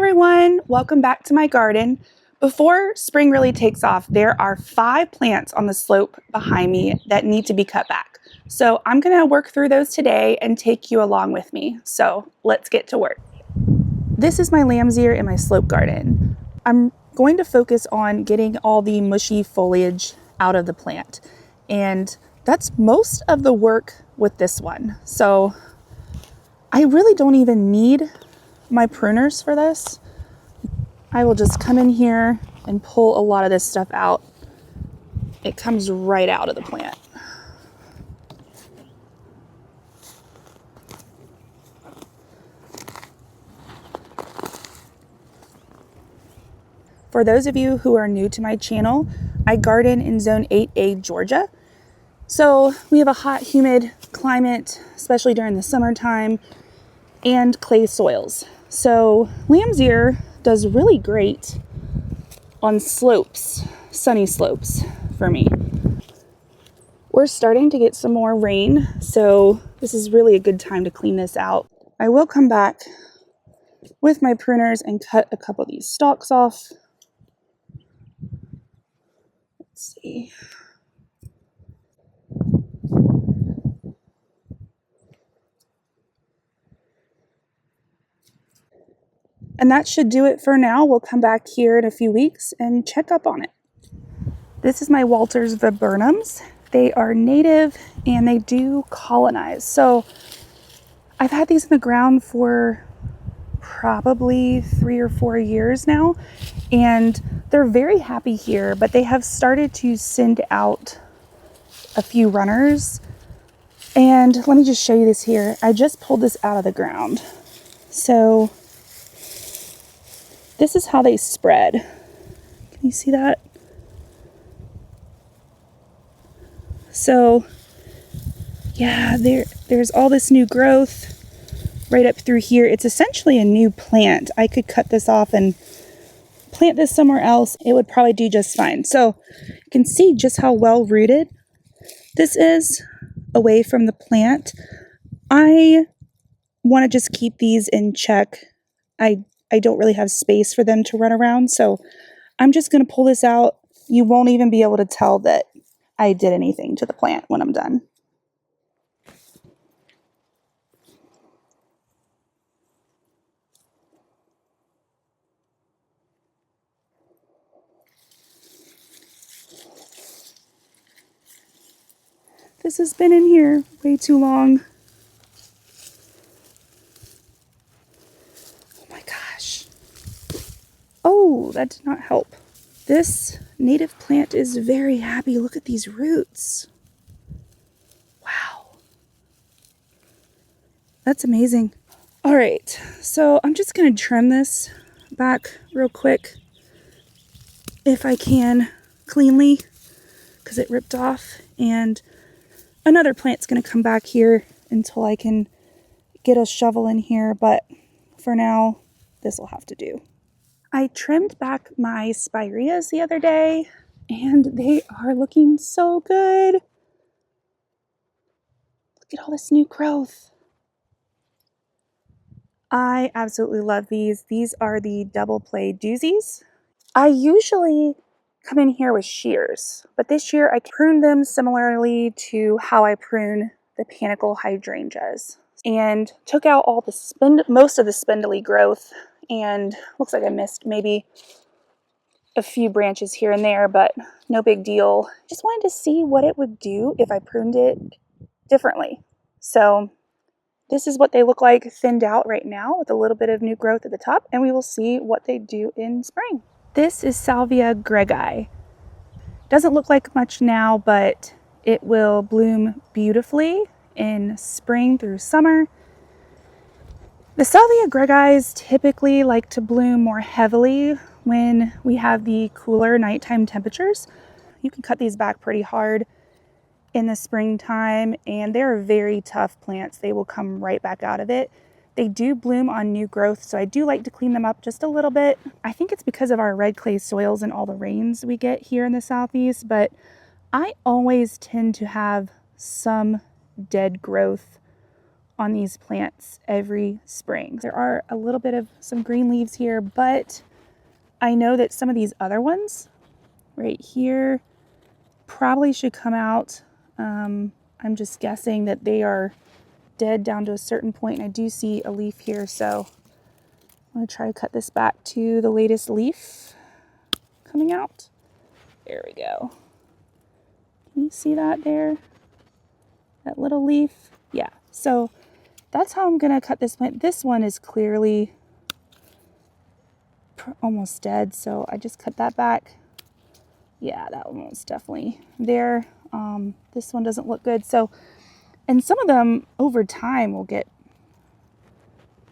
everyone, welcome back to my garden. Before spring really takes off, there are 5 plants on the slope behind me that need to be cut back. So I'm going to work through those today and take you along with me. So let's get to work. This is my lamb's ear in my slope garden. I'm going to focus on getting all the mushy foliage out of the plant. And that's most of the work with this one. So I really don't even need my pruners for this. I will just come in here and pull a lot of this stuff out. It comes right out of the plant. For those of you who are new to my channel, I garden in Zone 8A, Georgia. So we have a hot, humid climate, especially during the summertime, and clay soils. So lamb's ear does really great on slopes, sunny slopes for me. We're starting to get some more rain, so this is really a good time to clean this out. I will come back with my pruners and cut a couple of these stalks off. Let's see. And that should do it for now. We'll come back here in a few weeks and check up on it. This is my Walter's Viburnums. They are native and they do colonize. So I've had these in the ground for probably 3 or 4 years now, and they're very happy here, but they have started to send out a few runners. And let me just show you this here. I just pulled this out of the ground. So this is how they spread. Can you see that? So yeah, there's all this new growth right up through here. It's essentially a new plant. I could cut this off and plant this somewhere else. It would probably do just fine. So you can see just how well rooted this is away from the plant. I want to just keep these in check. I don't really have space for them to run around, so I'm just going to pull this out. You won't even be able to tell that I did anything to the plant when I'm done. This has been in here way too long. Oh my gosh. Oh, that did not help. This native plant is very happy. Look at these roots. Wow. That's amazing. All right, so I'm just going to trim this back real quick if I can cleanly, because it ripped off, and another plant's going to come back here until I can get a shovel in here, but for now, this will have to do. I trimmed back my Spireas the other day, and they are looking so good. Look at all this new growth. I absolutely love these. These are the double play Doozies. I usually come in here with shears, but this year I pruned them similarly to how I prune the panicle hydrangeas, and took out all the most of the spindly growth, and looks like I missed maybe a few branches here and there, but no big deal. Just wanted to see what it would do if I pruned it differently. So this is what they look like thinned out right now with a little bit of new growth at the top, and we will see what they do in spring. This is Salvia greggii. Doesn't look like much now, but it will bloom beautifully in spring through summer. The Salvia greggii typically like to bloom more heavily when we have the cooler nighttime temperatures. You can cut these back pretty hard in the springtime, and they're very tough plants. They will come right back out of it. They do bloom on new growth, so I do like to clean them up just a little bit. I think it's because of our red clay soils and all the rains we get here in the southeast, but I always tend to have some dead growth on these plants every spring. There are a little bit of some green leaves here, but I know that some of these other ones right here probably should come out. I'm just guessing that they are dead down to a certain point, and I do see a leaf here, so I'm going to try to cut this back to the latest leaf coming out. There we go. Can you see that there? That little leaf? Yeah, so that's how I'm going to cut this plant. This one is clearly almost dead, so I just cut that back. Yeah, that one was definitely there. This one doesn't look good. So, and some of them over time will get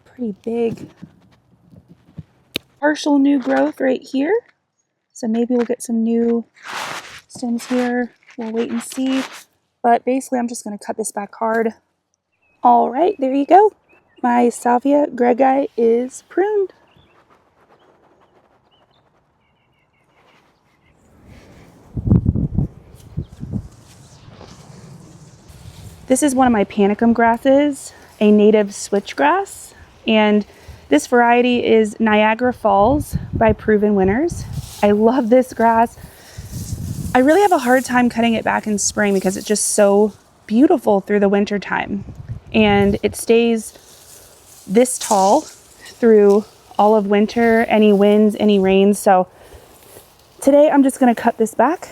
pretty big. Partial new growth right here. So maybe we'll get some new stems here. We'll wait and see. But basically, I'm just going to cut this back hard. All right, there you go. My Salvia greggii is pruned. This is one of my panicum grasses, a native switchgrass, and this variety is Niagara Falls by Proven Winners. I love this grass. I really have a hard time cutting it back in spring because it's just so beautiful through the winter time, and it stays this tall through all of winter, any winds, any rains. So today I'm just going to cut this back.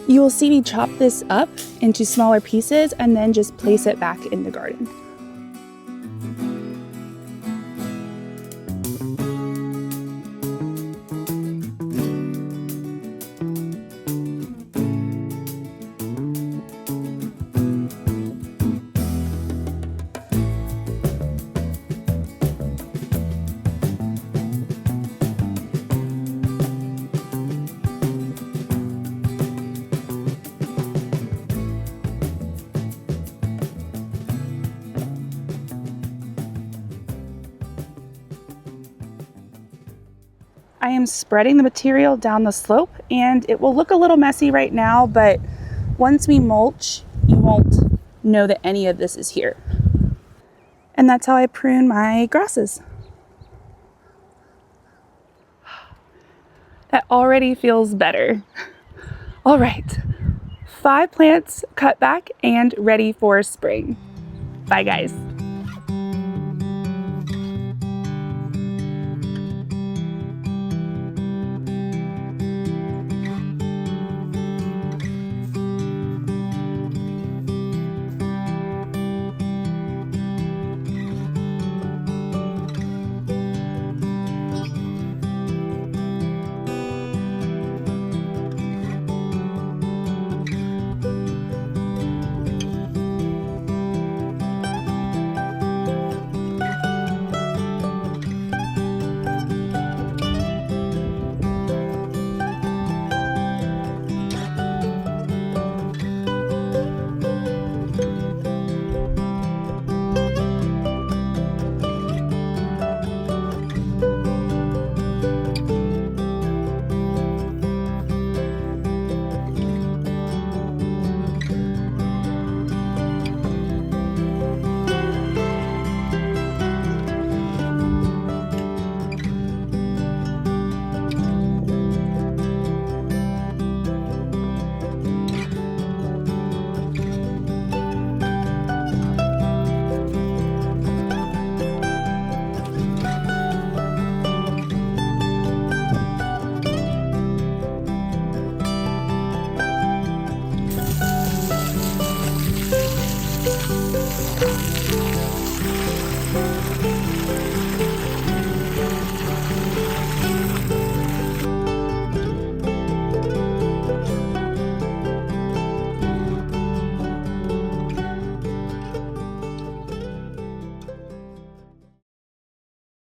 You will see me chop this up into smaller pieces and then just place it back in the garden. I am spreading the material down the slope, and it will look a little messy right now, but once we mulch, you won't know that any of this is here. And that's how I prune my grasses. That already feels better. All right, 5 plants cut back and ready for spring. Bye guys.